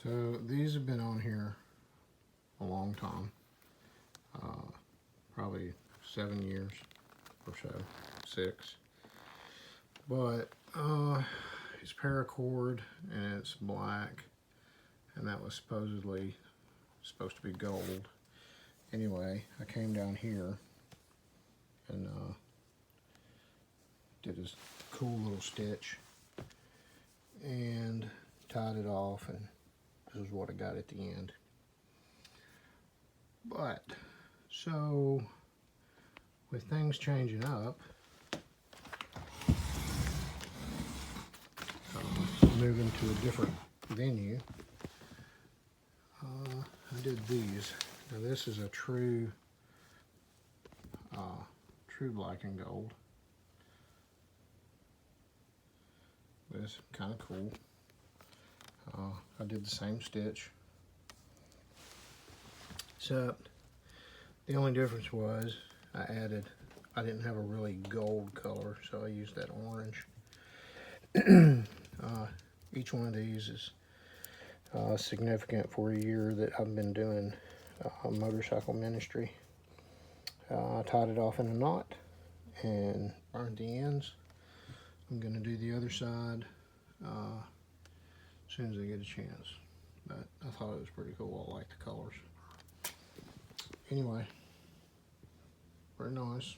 So these have been on here a long time, probably 7 years or so, 6. But it's paracord and it's black, and that was supposedly supposed to be gold. Anyway, I came down here and did this cool little stitch and tied it off, and this is what I got at the end. But so with things changing up, moving to a different venue, I did these. Now this is a true black and gold. It's kind of cool. I did the same stitch, except the only difference was I didn't have a really gold color, so I used that orange. Each one of these is significant for a year that I've been doing motorcycle ministry. I tied it off in a knot and burned the ends. I'm going to do the other side as soon as I get a chance. But I thought it was pretty cool. I like the colors. Anyway, very nice.